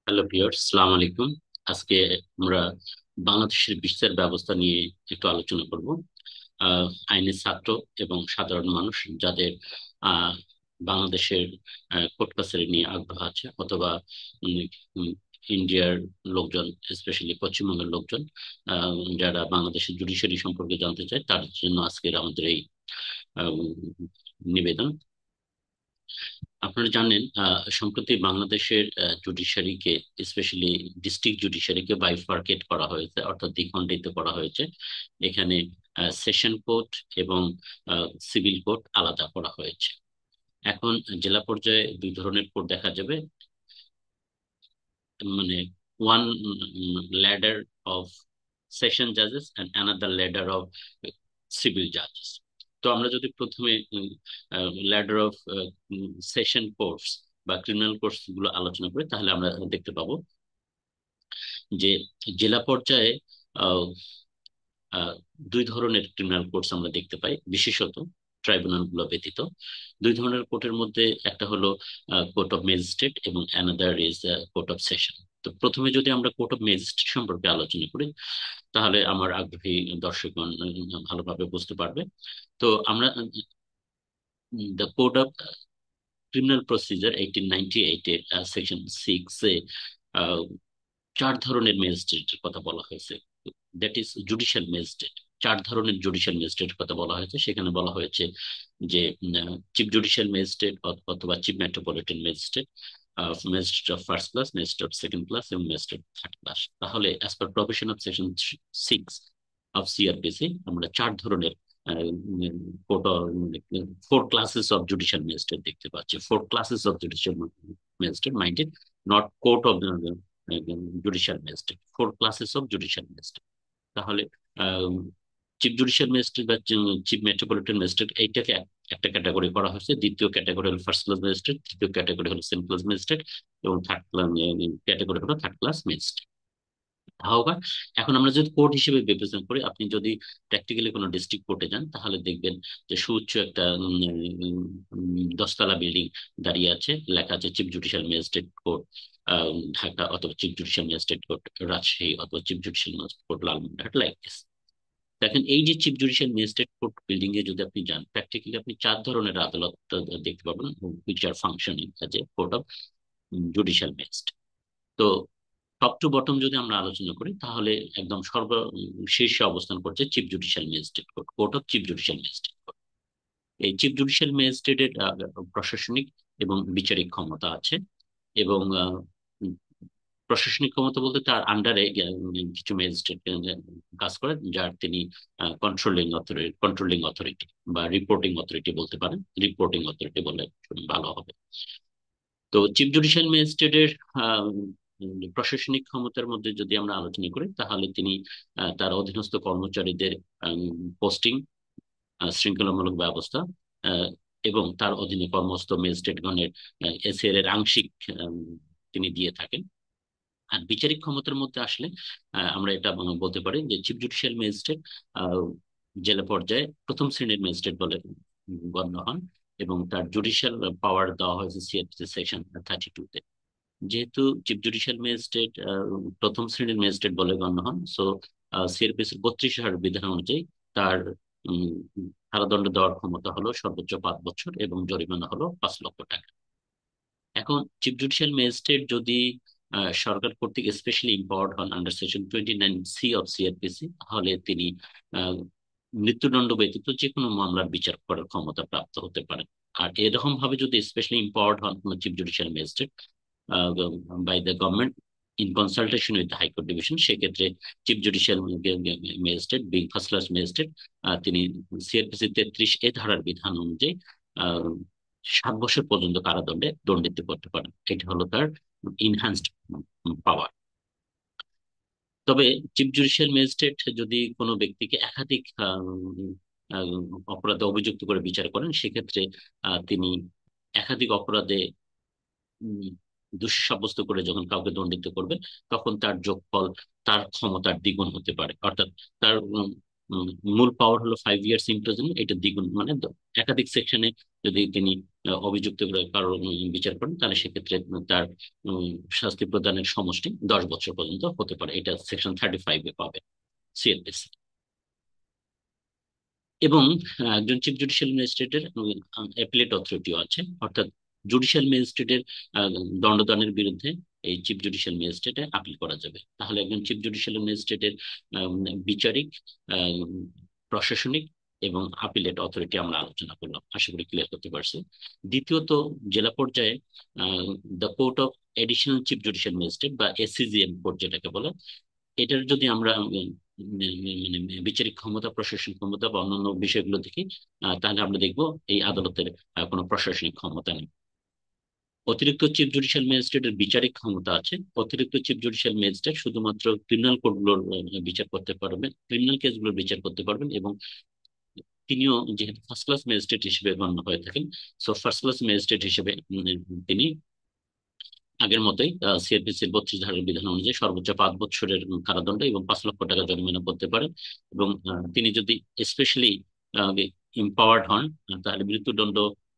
Hello viewers, আসসালামু আলাইকুম। আজকে আমরা বাংলাদেশের বিচার ব্যবস্থা নিয়ে একটু আলোচনা করব। আইনের ছাত্র এবং সাধারণ মানুষ যাদের আহ, বাংলাদেশের কোর্ট কাছারি নিয়ে আগ্রহ আছে, অথবা উম, উম, ইন্ডিয়ার লোকজন, স্পেশালি পশ্চিমবঙ্গের লোকজন, যারা বাংলাদেশের জুডিশিয়ারি সম্পর্কে জানতে চায়, তার জন্য আজকের আমাদের এই আহ, নিবেদন। আপনারা জানেন, সম্প্রতি বাংলাদেশের জুডিশিয়ারিকে, স্পেশালি ডিস্ট্রিক্ট জুডিশিয়ারিকে বাইফার্কেট করা হয়েছে, অর্থাৎ দ্বিখণ্ডিত করা হয়েছে। এখানে সেশন কোর্ট এবং সিভিল কোর্ট আলাদা করা হয়েছে। এখন জেলা পর্যায়ে দুই ধরনের কোর্ট দেখা যাবে, মানে one ladder of session জাজেস and another ladder of civil জাজেস। তো আমরা যদি প্রথমে ল্যাডার অফ সেশন কোর্টস বা ক্রিমিনাল কোর্টস গুলো আলোচনা করি, তাহলে আমরা দেখতে পাবো যে জেলা পর্যায়ে আহ, আহ, দুই ধরনের ক্রিমিনাল কোর্টস আমরা দেখতে পাই, বিশেষত ট্রাইব্যুনাল গুলো ব্যতীত। দুই ধরনের কোর্টের মধ্যে একটা হলো কোর্ট অফ ম্যাজিস্ট্রেট এবং another is court of session. তো প্রথমে যদি আমরা কোর্ট অফ ম্যাজিস্ট্রেট সম্পর্কে আলোচনা করি, তাহলে আমার আগ্রহী দর্শকগণ ভালোভাবে বুঝতে পারবে। তো আমরা the code of criminal procedure 1898 এর সেকশন 6 এ আহ, চার ধরনের ম্যাজিস্ট্রেটের কথা বলা হয়েছে। That is judicial magistrate. চার ধরনের জুডিশিয়াল ম্যাজিস্ট্রেটের কথা বলা হয়েছে। সেখানে বলা হয়েছে যে চিফ জুডিশিয়াল ম্যাজিস্ট্রেট অথবা chief metropolitan magistrate, magistrate of first class, magistrate of second class এবং ম্যাজিস্ট্রেট থার্ড ক্লাস। তাহলে as per provision of section 6 of CrPC, আমরা চার ধরনের court, four classes of judicial magistrate দেখতে পাচ্ছি। Four classes of judicial magistrate, minded, not court of judicial magistrate, four classes of judicial magistrate. তাহলে chief judicial magistrate বা chief metropolitan magistrate, এইটাকে একটা category করা হয়েছে। দ্বিতীয় ক্যাটাগরি হলো ফার্স্ট ক্লাস ম্যাজিস্ট্রেট, তৃতীয় ক্যাটাগরি হলো সেকেন্ড ক্লাস ম্যাজিস্ট্রেট এবং থার্ড ক্যাটাগরি হলো থার্ড ক্লাস ম্যাজিস্ট্রেট। হাওবা, এখন আমরা যদি কোর্ট হিসেবে বিবেচনা করি, আপনি যদি প্র্যাকটিক্যালি কোনো ডিস্ট্রিক্ট কোর্টে যান, তাহলে দেখবেন যে সুউচ্চ একটা দশতলা বিল্ডিং দাঁড়িয়ে আছে, লেখা আছে chief judicial magistrate court Dhaka, অথবা chief judicial magistrate court Rajshahi, অথবা chief judicial magistrate court Lalmonirhat, like this. দেখেন, এই যে chief judicial magistrate court building এ যদি আপনি যান, প্র্যাকটিক্যালি আপনি চার ধরনের আদালত দেখতে পাবেন, which are functioning as a court of judicial magistrate. তো টপ টু বটম যদি আমরা আলোচনা করি, তাহলে একদম শীর্ষে অবস্থান করছে chief judicial magistrate court, court of chief judicial magistrate court. এই চিফ জুডিশিয়াল ম্যাজিস্ট্রেটের প্রশাসনিক এবং বিচারিক ক্ষমতা আছে, এবং প্রশাসনিক ক্ষমতা বলতে তার আন্ডারে কিছু ম্যাজিস্ট্রেট কাজ করেন, যার তিনি কন্ট্রোলিং অথরিটি বা রিপোর্টিং অথরিটি বলতে পারেন। রিপোর্টিং অথরিটি বলে ভালো হবে। তো চিফ জুডিশিয়াল ম্যাজিস্ট্রেটের প্রশাসনিক ক্ষমতার মধ্যে যদি আমরা আলোচনা করি, তাহলে তিনি তার অধীনস্থ কর্মচারীদের পোস্টিং, শৃঙ্খলামূলক ব্যবস্থা, আহ, এবং তার অধীনে কর্মস্থ ম্যাজিস্ট্রেটগণের এসিআর এর আংশিক আম, তিনি দিয়ে থাকেন। আর বিচারিক ক্ষমতার মধ্যে আসলে আমরা এটা বলতে পারি যে চিফ জুডিশিয়াল ম্যাজিস্ট্রেট জেলা পর্যায়ে প্রথম শ্রেণীর ম্যাজিস্ট্রেট বলে গণ্য হন, এবং তার জুডিশিয়াল পাওয়ার দেওয়া হয়েছে সিআরপিসি সেকশন 32-তে। যেহেতু চিফ জুডিশিয়াল ম্যাজিস্ট্রেট প্রথম শ্রেণীর ম্যাজিস্ট্রেট বলে গণ্য হন, সো সিআরপিসির 32 বিধান অনুযায়ী তার উম, কারাদণ্ড দেওয়ার ক্ষমতা হলো সর্বোচ্চ 5 বছর এবং জরিমানা হলো 5 লক্ষ টাকা। এখন চিফ জুডিশিয়াল ম্যাজিস্ট্রেট যদি সরকার কর্তৃক স্পেশালি ইম্পাওয়ার্ড হন under section 29C of CrPC, তাহলে তিনি আহ, মৃত্যুদণ্ড ব্যতীত যে কোনো মামলার বিচার করার ক্ষমতা প্রাপ্ত হতে পারেন। আর এরকম ভাবে যদি স্পেশালি ইম্পাওয়ার্ড হন কোনো chief judicial magistrate by the government in consultation with high court division, সেক্ষেত্রে chief judicial magistrate being first class magistrate, তিনি সিআরপিসি 33A ধারার বিধান অনুযায়ী 7 বছর পর্যন্ত কারাদণ্ডে দণ্ডিত করতে পারেন। এটা হলো তার ইনহ্যান্সড পাওয়ার। তবে চিফ জুডিশিয়াল ম্যাজিস্ট্রেট যদি কোনো ব্যক্তিকে একাধিক অপরাধে অভিযুক্ত করে বিচার করেন, সেক্ষেত্রে তিনি একাধিক অপরাধে উম, দোষী সাব্যস্ত করে যখন কাউকে দণ্ডিত করবেন, তখন তার যোগফল তার ক্ষমতার দ্বিগুণ হতে পারে। অর্থাৎ তার মূল পাওয়ার হলো 5 ইয়ার্স ইমপ্রিজনমেন্ট, এটা দ্বিগুণ, মানে একাধিক সেকশনে যদি তিনি অভিযুক্ত করে কারো বিচার করেন, তাহলে সেক্ষেত্রে তার উম, শাস্তি প্রদানের সমষ্টি 10 বছর পর্যন্ত হতে পারে। এটা সেকশন 35-এ পাবে সিএলপিসি। এবং একজন চিফ জুডিশিয়াল ম্যাজিস্ট্রেটের অ্যাপিলেট অথরিটিও আছে, অর্থাৎ জুডিশিয়াল ম্যাজিস্ট্রেটের দণ্ডদানের বিরুদ্ধে এই চিফ জুডিশিয়াল ম্যাজিস্ট্রেটে আপিল করা যাবে। তাহলে একজন চিফ জুডিশিয়াল ম্যাজিস্ট্রেটের বিচারিক, আহ, প্রশাসনিক এবং আপিলেট অথরিটি আমরা আলোচনা করলাম, আশা করি ক্লিয়ার করতে পারছি। দ্বিতীয়ত, জেলা পর্যায়ে the court of additional chief judicial magistrate বা এসসিজিএম কোর্ট যেটাকে বলে, এটার যদি আমরা মানে বিচারিক ক্ষমতা, প্রশাসনিক ক্ষমতা বা অন্যান্য বিষয়গুলো দেখি, তাহলে আমরা দেখব এই আদালতের কোনো প্রশাসনিক ক্ষমতা নেই। অতিরিক্ত চিফ জুডিশিয়াল ম্যাজিস্ট্রেটের বিচারিক ক্ষমতা আছে। অতিরিক্ত চিফ জুডিশিয়াল ম্যাজিস্ট্রেট শুধুমাত্র ক্রিমিনাল কোর্টগুলোর বিচার করতে পারবেন, ক্রিমিনাল কেসগুলোর বিচার করতে পারবেন, এবং তিনিও যেহেতু ফার্স্ট ক্লাস ম্যাজিস্ট্রেট হিসেবে গণ্য হয়ে থাকেন, সো ফার্স্ট ক্লাস ম্যাজিস্ট্রেট হিসেবে তিনি আগের মতোই সিআরপিসির 32 ধারার বিধান অনুযায়ী সর্বোচ্চ 5 বছরের কারাদণ্ড এবং 5 লক্ষ টাকা জরিমানা করতে পারেন। এবং তিনি যদি স্পেশালি এম্পাওয়ার্ড হন, তাহলে মৃত্যুদণ্ড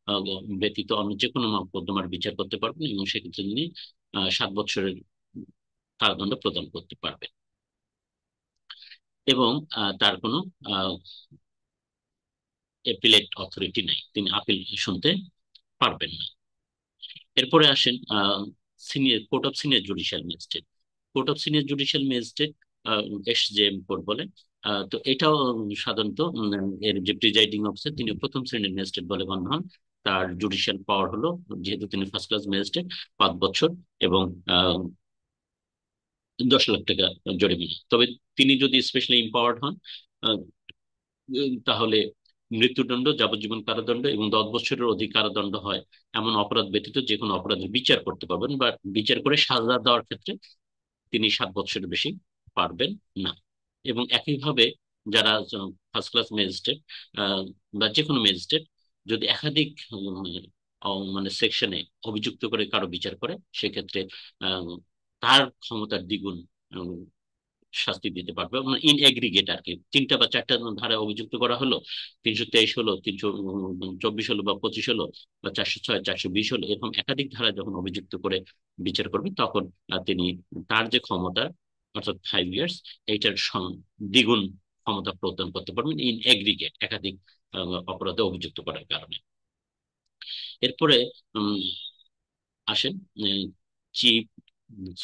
আহ, ব্যতীত অন্য যে কোনো মোকদ্দমার বিচার করতে পারবেন, এবং সেক্ষেত্রে তিনি 7 বছরের কারাদণ্ড প্রদান করতে পারবেন। এবং তার কোনো এপিলেট অথরিটি নাই, তিনি আপিল শুনতে পারবেন না। এরপরে আসেন senior court of senior judicial magistrate. Court of senior judicial magistrate, SJM court বলে। তো এটাও সাধারণত এর যে প্রিজাইডিং অফিসার, তিনি প্রথম শ্রেণীর ম্যাজিস্ট্রেট বলে গণ্য হন। তার জুডিশিয়াল পাওয়ার হলো, যেহেতু তিনি ফার্স্ট ক্লাস ম্যাজিস্ট্রেট, 5 বছর এবং 10 লাখ টাকা জরিমানা। তবে তিনি যদি স্পেশালি এম্পাওয়ার্ড হন, আহ, তাহলে মৃত্যুদণ্ড, যাবজ্জীবন কারাদণ্ড এবং 10 বছরের অধিক কারাদণ্ড হয় এমন অপরাধ ব্যতীত যে কোনো অপরাধের বিচার করতে পারবেন, বা বিচার করে সাজা দেওয়ার ক্ষেত্রে তিনি 7 বছরের বেশি পারবেন না। এবং একইভাবে যারা ফার্স্ট ক্লাস ম্যাজিস্ট্রেট বা যে কোনো ম্যাজিস্ট্রেট যদি একাধিক মানে সেকশনে অভিযুক্ত করে কারো বিচার করে, সেক্ষেত্রে আহ, তার ক্ষমতার দ্বিগুণ শাস্তি দিতে পারবে। মানে ইন এগ্রিগেট আর কি, 3টা বা 4টা ধারায় অভিযুক্ত করা হলো, 323 হলো, 324 হলো, বা 25 হলো, বা 406, 420 হলো, এরকম একাধিক ধারায় যখন অভিযুক্ত করে বিচার করবে, তখন তিনি তার যে ক্ষমতা, অর্থাৎ 5 ইয়ার্স, এইটার দ্বিগুণ ক্ষমতা প্রদান করতে পারবেন ইন এগ্রিগেট, একাধিক অপরাধে অভিযুক্ত করার কারণে। এরপরে উম, আসেন chief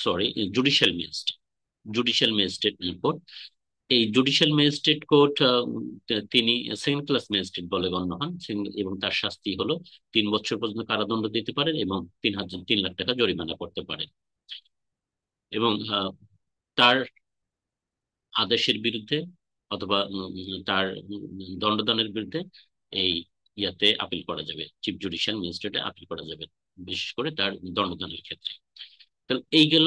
sorry judicial magistrate. Judicial magistrate court, এই জুডিশিয়াল ম্যাজিস্ট্রেট কোর্ট তিনি সেকেন্ড ক্লাস ম্যাজিস্ট্রেট বলে গণ্য হন, এবং তার শাস্তি হলো 3 বছর পর্যন্ত কারাদণ্ড দিতে পারেন এবং 3 লাখ টাকা জরিমানা করতে পারেন। এবং তার আদেশের বিরুদ্ধে অথবা তার দণ্ডদানের বিরুদ্ধে এই ইয়াতে আপিল করা যাবে, চিফ জুডিশিয়াল ম্যাজিস্ট্রেটে আপিল করা যাবে, বিশেষ করে তার দণ্ডদানের ক্ষেত্রে। তো এই গেল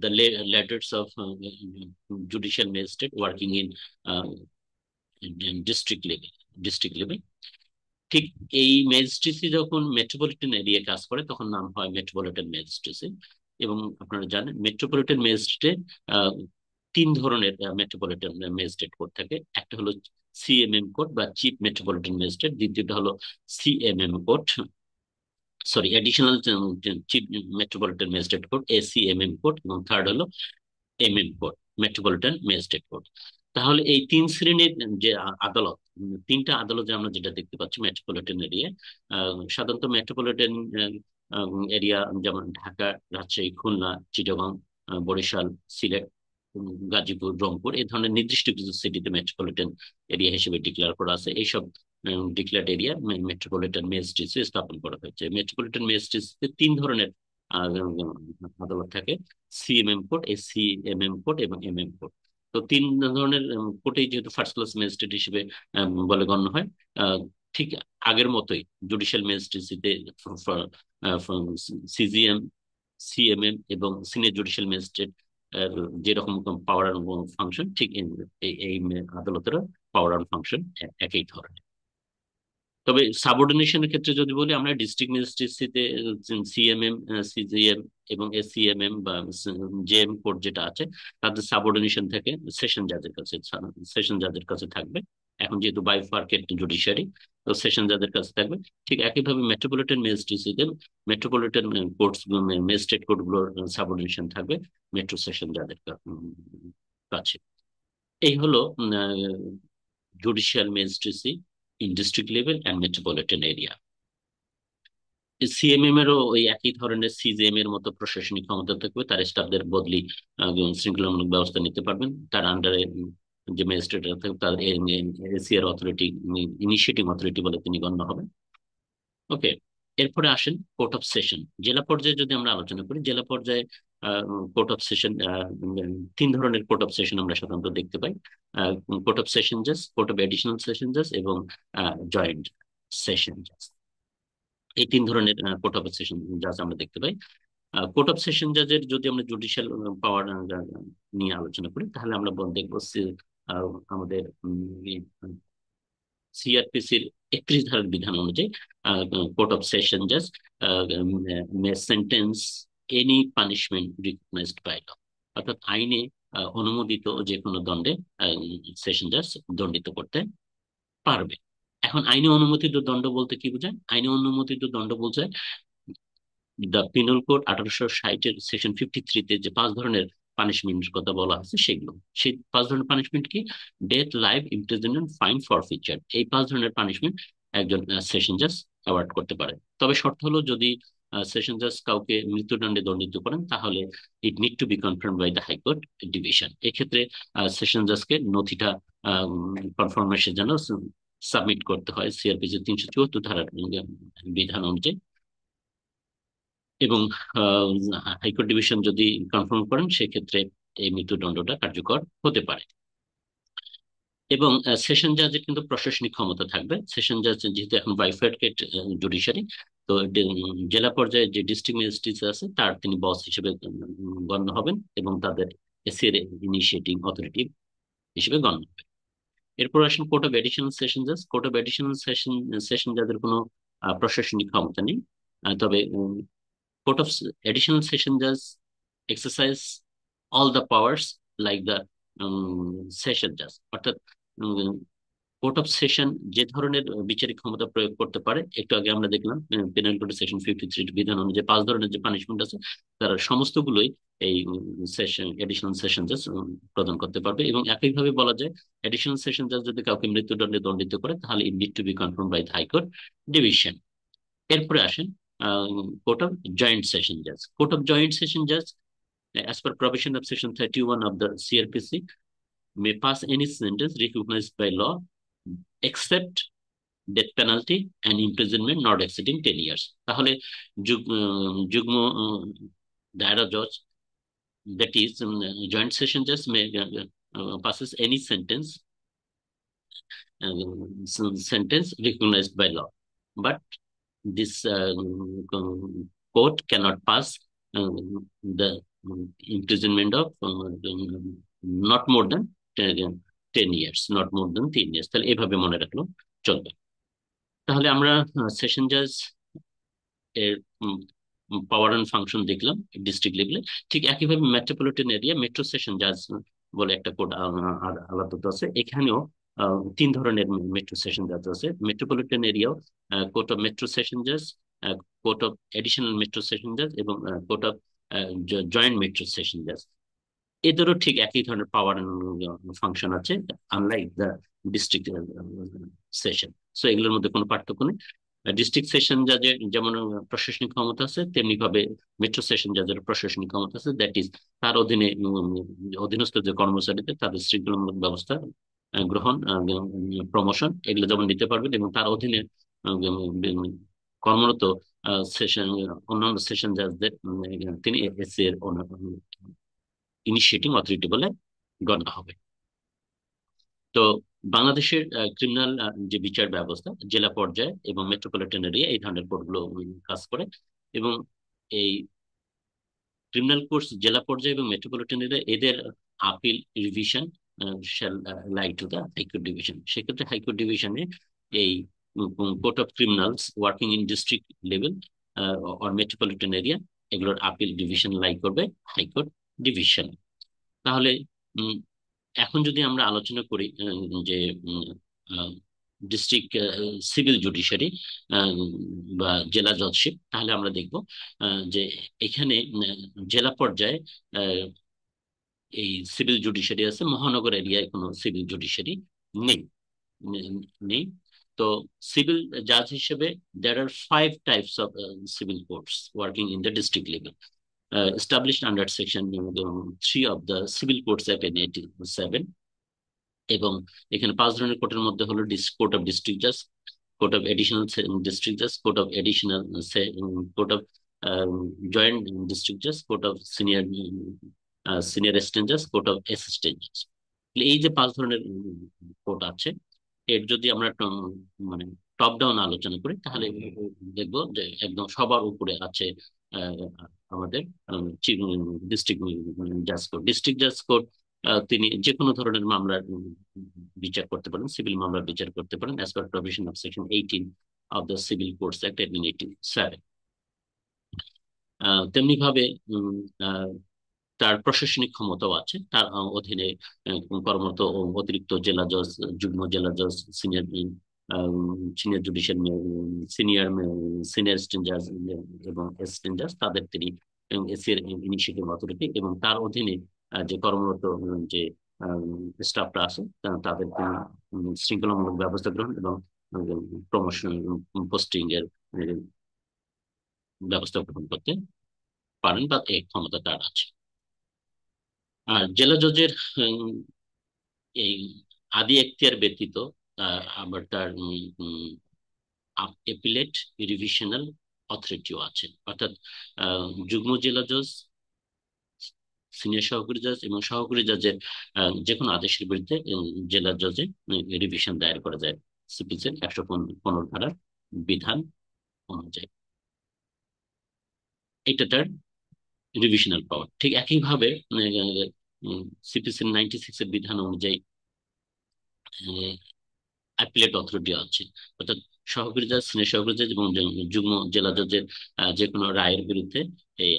the ladders of judicial magistrate working in district level. ঠিক এই ম্যাজিস্ট্রেসি যখন মেট্রোপলিটন এরিয়া কাজ করে, তখন নাম হয় মেট্রোপলিটন ম্যাজিস্ট্রেসি। এবং আপনারা জানেন মেট্রোপলিটন ম্যাজিস্ট্রেট 3 ধরনের মেট্রোপলিটন ম্যাজিস্ট্রেট কোর্ট থাকে। একটা হলো সিএমএম কোর্ট বা চিফ মেট্রোপলিটন ম্যাজিস্ট্রেট, দ্বিতীয়টা হলো CMM court, sorry additional chief metropolitan magistrate court, ACMM court, এবং থার্ড হলো MM court, metropolitan magistrate court. তাহলে এই 3 শ্রেণীর যে আদালত, 3টা আদালত যে আমরা যেটা দেখতে পাচ্ছি মেট্রোপলিটন এরিয়া, সাধারণত মেট্রোপলিটন এরিয়া যেমন ঢাকা, রাজশাহী, খুলনা, চিটাগং, বরিশাল, সিলেট, গাজীপুর, রংপুর, এই ধরনের নির্দিষ্ট কিছু সিটিতে মেট্রোপলিটন এরিয়া হিসেবে ডিক্লেয়ার করা আছে। এইসব ডিক্লেয়ার্ড এরিয়া মেট্রোপলিটন ম্যাজিস্ট্রেসি স্থাপন করা হয়েছে। মেট্রোপলিটন ম্যাজিস্ট্রেসিতে 3 ধরনের আদালত থাকে: সিএমএম কোর্ট, এসসিএমএম কোর্ট এবং এমএম কোর্ট। তো 3 ধরনের কোর্টেই যেহেতু ফার্স্ট ক্লাস ম্যাজিস্ট্রেট হিসেবে বলে গণ্য হয়, আহ, ঠিক আগের মতোই জুডিশিয়াল ম্যাজিস্ট্রেসিতে সিজিএম, সিএমএম এবং সিনিয়র জুডিশিয়াল ম্যাজিস্ট্রেট যেরকম পাওয়ার ফাংশন, ঠিক এই আদালতেরও পাওয়ার ফাংশন একই ধরনের। তবে সাবঅর্ডিনেশনের ক্ষেত্রে যদি বলি, আমরা ডিস্ট্রিক্ট ম্যাজিস্ট্রেসিতে সিএমএম, সিজিএম এবং এসিএমএম বা জেএম কোর্ট যেটা আছে, তাদের সাবঅর্ডিনেশন থাকে সেশন জাজের কাছে, সেশন জাজের কাছে থাকবে। এখন যেহেতু বাইফার্কেট জুডিশিয়ারি, তো সেশন যাদের কাছে থাকবে। ঠিক একইভাবে মেট্রোপলিটন ম্যাজিস্ট্রেসিদের মেট্রোপলিটন কোর্টস, ম্যাজিস্ট্রেট কোর্টগুলোর সাবঅর্ডিনেশন থাকবে মেট্রো সেশন যাদের কাছে। এই হলো judicial magistracy in district level and metropolitan area. CMM এরও ওই একই ধরনের সিজিএম এর মতো প্রশাসনিক ক্ষমতা থাকবে, তার স্টাফদের বদলি শৃঙ্খলামূলক ব্যবস্থা নিতে পারবেন, তার আন্ডারে যে ম্যাজিস্ট্রেট থাকবে তার এসিআর অথরিটি, ইনিশিয়েটিং অথরিটি বলে তিনি গণ্য হবেন। ওকে, এরপরে আসেন কোর্ট অফ সেশন। জেলা পর্যায়ে যদি আমরা আলোচনা করি, জেলা পর্যায়ে কোর্ট অফ সেশন, তিন ধরনের কোর্ট অফ সেশন আমরা সাধারণত দেখতে পাই। কোর্ট অফ সেশন জাজ, কোর্ট অফ এডিশনাল সেশন জাজ এবং জয়েন্ট সেশন জাজ। এই তিন ধরনের কোর্ট অফ সেশন জাজ আমরা দেখতে পাই। কোর্ট অফ সেশন জাজের যদি আমরা জুডিশিয়াল পাওয়ার নিয়ে আলোচনা করি, তাহলে আমরা দেখবো আমাদের সিআরপিসির 31 ধারার বিধান অনুযায়ী কোর্ট অফ সেশন জাজ may sentence any punishment recognised by law, অর্থাৎ আইনে অনুমোদিত যে কোনো দণ্ডে সেশন জাজ দণ্ডিত করতে পারবে। এখন আইনে অনুমোদিত দণ্ড বলতে কি বোঝায়? আইনে অনুমোদিত দণ্ড বোঝায় দ্য পিনাল কোড 1860-এর সেকশন 53-তে যে 5 ধরনের পানিশমেন্টের কথা বলা আছে সেগুলো। সেই 5 ধরনের পানিশমেন্ট কি? Death, life, imprisonment, fine, forfeiture. এই 5 ধরনের পানিশমেন্ট একজন সেশন জাজ অ্যাওয়ার্ড করতে পারে। তবে শর্ত হলো, যদি সেশন জাজ কাউকে মৃত্যুদণ্ডে দণ্ডিত করেন, তাহলে it need to be confirm by the high court division. এক্ষেত্রে সেশন জাজকে নথিটা কনফার্মেশনের জন্য সাবমিট করতে হয় সিআরপিসি 374 ধারার বিধান অনুযায়ী। এবং হাইকোর্ট ডিভিশন যদি কনফার্ম করেন, সেক্ষেত্রে এই মৃত্যুদণ্ডটা কার্যকর হতে পারে। এবং সেশন জাজের কিন্তু প্রশাসনিক ক্ষমতা থাকবে। সেশন জাজ যেহেতু এখন বাইফার্কেট জুডিশিয়ারি, তো জেলা পর্যায়ে যে ডিস্ট্রিক্ট ম্যাজিস্ট্রেট আছে তার তিনি বস হিসেবে গণ্য হবেন এবং তাদের এসির ইনিশিয়েটিং অথরিটি হিসেবে গণ্য হবে। এরপর আসেন কোর্ট অফ এডিশনাল সেশন জাজ। কোর্ট অফ এডিশনাল সেশন জাজের কোনো প্রশাসনিক ক্ষমতা নেই। তবে Court of Additional Session Judge exercise all the powers like the Session Judge, অর্থাৎ কোর্ট অফ সেশন যে ধরনের বিচারিক ক্ষমতা প্রয়োগ করতে পারে, একটু আগে আমরা দেখলাম পেনাল কোড সেকশন 53 বিধান অনুযায়ী 5 ধরনের যে পানিশমেন্ট আছে, তারা সমস্তগুলোই এই সেশন এডিশনাল সেশন জাজ প্রদান করতে পারবে। এবং একইভাবে বলা যায়, এডিশনাল সেশন জাজ যদি কাউকে মৃত্যুদণ্ডে দণ্ডিত করে, তাহলে it need to be confirm by the high court division. এরপরে আসেন কোর্ট অফ জয়েন্ট সেশন জাজ। কোর্ট অফ জয়েন্ট সেশন জাজ, as per provision of section 31 of the CRPC, may pass any sentence recognized by law except death penalty and imprisonment not exceeding 10 years. তাহলে যুগ্ম দায়রা জজ, that is joint session judge, may passes any sentence recognized by law, but this court cannot pass the imprisonment of not more than 10 years, not more than 10 years। তাহলে এভাবে মনে রাখলো চলবে। তাহলে আমরা সেশন জাজ এর পাওয়ার অ্যান্ড ফাংশন দেখলাম ডিস্ট্রিক্ট লেভেলে। ঠিক একইভাবে মেট্রোপলিটন এরিয়া মেট্রো সেশন জাজ বলে একটা কোড আলাদা আছে। এখানেও 3 ধরনের মেট্রো সেশন জাজ আছে। Metropolitan এরিয়াও court of metro session জাজ, court of additional metro session জাজ এবং court of joint metro session জাজ। এদেরও ঠিক একই ধরনের পাওয়ার ফাংশন আছে, unlike the district session. So এগুলোর মধ্যে কোনো পার্থক্য নেই। ডিস্ট্রিক্ট সেশন জাজের যেমন প্রশাসনিক ক্ষমতা আছে, তেমনি ভাবে মেট্রো সেশন জাজের প্রশাসনিক ক্ষমতা আছে। দ্যাট ইজ তার অধীনে অধীনস্থ যে কর্মচারীদের তাদের শৃঙ্খলামূলক ব্যবস্থা গ্রহণ, প্রমোশন এগুলো যেমন নিতে পারবেন, এবং তার অধীনে কর্মরত সেশন অন্যান্য সেশন জাজদের তিনি এসি এর ইনিশিয়েটিং অথরিটি বলে গণ্য হবে। তো বাংলাদেশের ক্রিমিনাল যে বিচার ব্যবস্থা জেলা পর্যায়ে এবং মেট্রোপলিটন এরিয়া, এই ধরনের কোর্টগুলো কাজ করে। এবং এই ক্রিমিনাল কোর্ট জেলা পর্যায়ে এবং মেট্রোপলিটন এরিয়া, এদের appeal revision shall lie to the high court division. সেক্ষেত্রে হাইকোর্ট ডিভিশনে এই court of criminals working in district level or metropolitan area, এগুলোর আপিল ডিভিশন লাই করবে হাইকোর্ট ডিভিশন। তাহলে এখন যদি আমরা আলোচনা করি যে ডিস্ট্রিক্ট সিভিল জুডিশিয়ারি বা জেলা জজশিপ, তাহলে আমরা দেখব যে এখানে জেলা পর্যায়ে এই সিভিল জুডিশিয়ারি আছে, মহানগর এরিয়ায় কোনো সিভিল জুডিশিয়ারি নেই। নেই। তো সিভিল জাজ হিসেবে there are 5 types of civil courts working in the district level, established under section 3 of the Civil Courts Act in 1987। এবং এখানে 5 ধরনের কোর্টের মধ্যে হলো কোর্ট অফ ডিস্ট্রিক্ট জাজ, কোর্ট অফ এডিশনাল ডিস্ট্রিক্ট জাজ, court of additional, court of joint district জাজ, court of senior assistant জাজ, কোর্ট অফ অ্যাসিস্ট্যান্ট জাজ। এই যে 5 ধরনের কোর্ট আছে, এর যদি আমরা মানে টপ ডাউন আলোচনা করি, তাহলে দেখবো যে একদম সবার উপরে আছে আহ, আমাদের ডিস্ট্রিক্ট জাজ কোর্ট। ডিস্ট্রিক্ট জাজ কোর্ট তিনি যে কোনো ধরনের মামলার বিচার করতে পারেন, সিভিল মামলার বিচার করতে পারেন, as per provision of section 18 of the civil courts act 1987। তেমনি ভাবে তার প্রশাসনিক ক্ষমতাও আছে, তার অধীনে কর্মরত অতিরিক্ত জেলা জজ, যুগ্ম জেলা জজ, senior senior judicial, senior senior assistant জাজ এবং অ্যাসিস্ট্যান্ট জাজ, তাদের তিনি এসির ইনিশিয়েটিভ অথরিটি, এবং তার অধীনে যে কর্মরত যে স্টাফরা আছে তাদের তিনি শৃঙ্খলামূলক ব্যবস্থা গ্রহণ এবং প্রমোশন, পোস্টিং এর ব্যবস্থা গ্রহণ করতে পারেন, বা এই ক্ষমতা তার আছে। আর জেলা জজের এই আদি এখতিয়ার ব্যতীত আবার তার এপিলেট রিভিশনাল অথরিটিও আছে, অর্থাৎ যুগ্ম জেলা জজ, সিনিয়র সহকারী জাজ এবং সহকারী জাজের যে কোনো আদেশের বিরুদ্ধে জেলা জজে রিভিশন দায়ের করা যায় সিপিসি 115 ধারার বিধান অনুযায়ী। এটা তার রিভিশনাল পাওয়ার। ঠিক একইভাবে সিপিসি 96 এর বিধান অনুযায়ী অ্যাপিলেট অথরিটি আছে, অর্থাৎ সহকারী জাজ, সিনিয়র সহকারী জাজ এবং যুগ্ম জেলা জজের যে কোনো রায়ের বিরুদ্ধে এই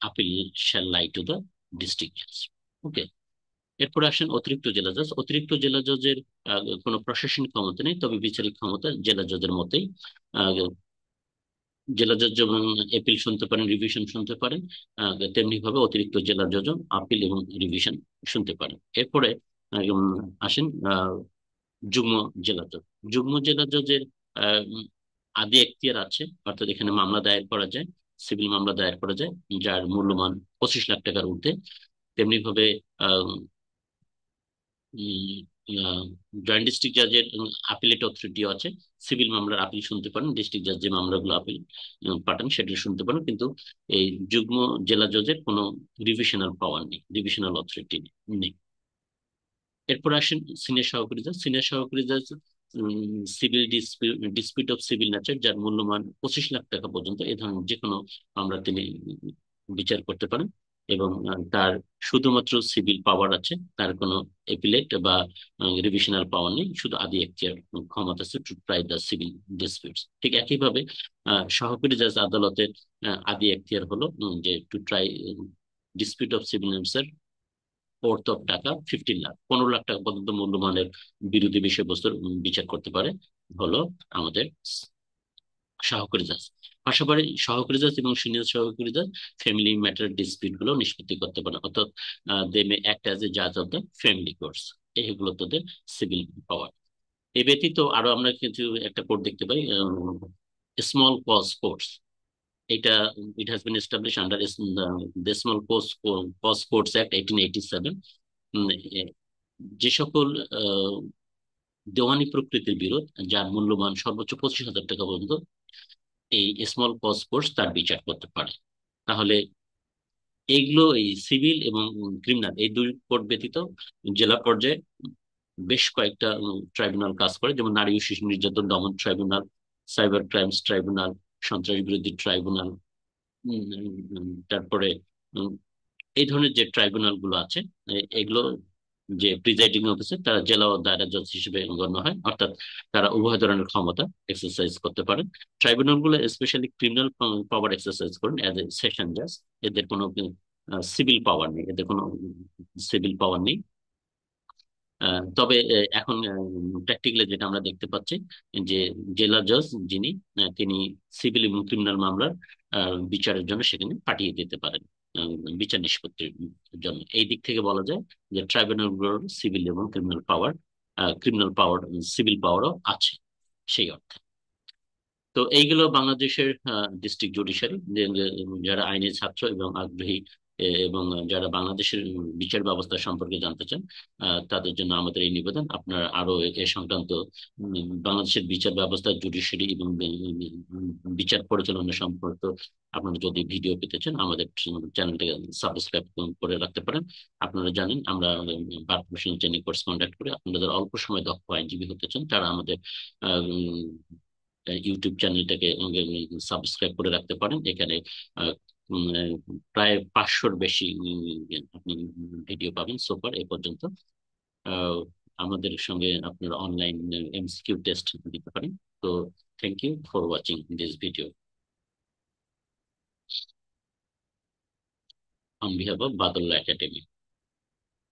appeal shall lie to the district জাজ। ওকে। এরপর আসেন অতিরিক্ত জেলা জজ। অতিরিক্ত জেলা জজের কোনো প্রশাসনিক ক্ষমতা নেই, তবে বিচারিক ক্ষমতা জেলা জজের মতোই। জেলা জজ যেমন এপিল শুনতে পারেন, রিভিশন শুনতে পারেন, তেমনি ভাবে অতিরিক্ত জেলা জজ আপিল এবং রিভিশন শুনতে পারেন। এরপরে আসেন যুগ্ম জেলা জজ। যুগ্ম জেলা জজের আদি এখতিয়ার আছে, অর্থাৎ এখানে মামলা দায়ের করা যায়, সিভিল মামলা দায়ের করা যায় যার মূল্যমান 25 লাখ টাকার ঊর্ধ্বে। তেমনি ভাবে জয়েন্ট ডিস্ট্রিক্ট জাজের আপিলেট অথরিটিও আছে, সিভিল মামলার আপিল শুনতে পারেন, ডিস্ট্রিক্ট জাজ যে মামলাগুলো আপিল পাঠান সেটা শুনতে পারেন, কিন্তু এই যুগ্ম জেলা জজের কোনো রিভিশনাল পাওয়ার নেই, রিভিশনাল অথরিটি নেই। এরপর আসেন সিনিয়র সহকারী জাজ। সিনিয়র সহকারী জাজ civil dispute of civil nature, যার মূল্যমান 25 লাখ টাকা পর্যন্ত এ ধরনের যে কোনো মামলা তিনি বিচার করতে পারেন, এবং তার শুধুমাত্র সিভিল পাওয়ার আছে, তার কোনো এপিলেট বা রিভিশনাল পাওয়ার নেই, শুধু আদি এখতিয়ার ক্ষমতা আছে to try the civil disputes. ঠিক একইভাবে সহকারী জাজ আদালতের আদি এখতিয়ার হলো যে to try dispute of civil nature অর্থ টাকা 15 লাখ, 15 লাখ টাকা পর্যন্ত মূল্যমানের বিরোধী বিষয়বস্তুর বিচার করতে পারে হলো আমাদের সহকারী জাজ। পাশাপাশি সহকারী জাজ এবং সিনিয়র সহকারী জাজ ফ্যামিলি ম্যাটার ডিসপিউট গুলো নিষ্পত্তি করতে পারে, অর্থাৎ দে মে অ্যাক্ট অ্যাজ এ জাজ অফ দ্য ফ্যামিলি কোর্টস। এইগুলো তাদের সিভিল পাওয়ার। এ ব্যতীত আরো আমরা কিছু একটা কোর্ট দেখতে পাই, স্মল কজ কোর্টস। এটা it has been establish under the small cause courts act 1887। যে সকল দেওয়ানি প্রকৃতির বিরোধ যার মূল্যমান সর্বোচ্চ 25,000 টাকা পর্যন্ত, এই স্মল কজ কোর্টস তার বিচার করতে পারে। তাহলে এইগুলো এই সিভিল এবং ক্রিমিনাল এই দুই কোর্ট ব্যতীত জেলা পর্যায়ে বেশ কয়েকটা ট্রাইব্যুনাল কাজ করে, যেমন নারী ও শিশু নির্যাতন দমন ট্রাইব্যুনাল, সাইবার ক্রাইমস ট্রাইব্যুনাল, সন্ত্রাস বিরোধী ট্রাইব্যুনাল। তারপরে এই ধরনের যে ট্রাইব্যুনাল গুলো আছে, এগুলো যে প্রিজাইডিং অফিসার তারা জেলা ও দায়রা জজ হিসেবে গণ্য হয়, অর্থাৎ তারা উভয় ধরনের ক্ষমতা এক্সারসাইজ করতে পারেন। ট্রাইব্যুনাল গুলো স্পেশালি ক্রিমিনাল পাওয়ার এক্সারসাইজ করেন অ্যাজ এ সেশন জাজ। এদের কোনো সিভিল পাওয়ার নেই, এদের কোনো সিভিল পাওয়ার নেই। তবে এখন প্র্যাকটিক্যালি যেটা আমরা দেখতে পাচ্ছি যে জেলা জজ যিনি তিনি সিভিল এবং ক্রিমিনাল মামলার বিচারের জন্য সেখানে পাঠিয়ে দিতে পারেন আহ, বিচার নিষ্পত্তির জন্য। এই দিক থেকে বলা যায় যে ট্রাইব্যুনালগুলোর সিভিল এবং ক্রিমিনাল পাওয়ার সিভিল পাওয়ারও আছে সেই অর্থে। তো এইগুলো বাংলাদেশের ডিস্ট্রিক্ট জুডিশিয়ারি যারা আইনের ছাত্র এবং আগ্রহী এবং যারা বাংলাদেশের বিচার ব্যবস্থা সম্পর্কে জানতে চান, তাদের জন্য আমাদের এই নিবেদন। আপনারা আরো এ সংক্রান্ত বাংলাদেশের বিচার ব্যবস্থা, জুডিশিয়ারি এবং বিচার পরিচালনা সম্পর্কিত আপনারা যদি ভিডিও পেতে চান, আমাদের চ্যানেলটাকে সাবস্ক্রাইব করে রাখতে পারেন। আপনারা জানেন আমরা বার প্রফেশনাল ট্রেনিং কোর্স কন্ডাক্ট করে আপনাদের অল্প সময় দক্ষ আইনজীবী হতে চান, তারা আমাদের ইউটিউব চ্যানেলটাকে সাবস্ক্রাইব করে রাখতে পারেন। এখানে আহ, প্রায় 500-র বেশি আপনি ভিডিও পাবেন সোফার এ পর্যন্ত। আহ, আমাদের সঙ্গে আপনারা অনলাইন এমসিকিউ টেস্ট দিতে পারেন। তো thank you for watching this video on behalf of Badalla academy.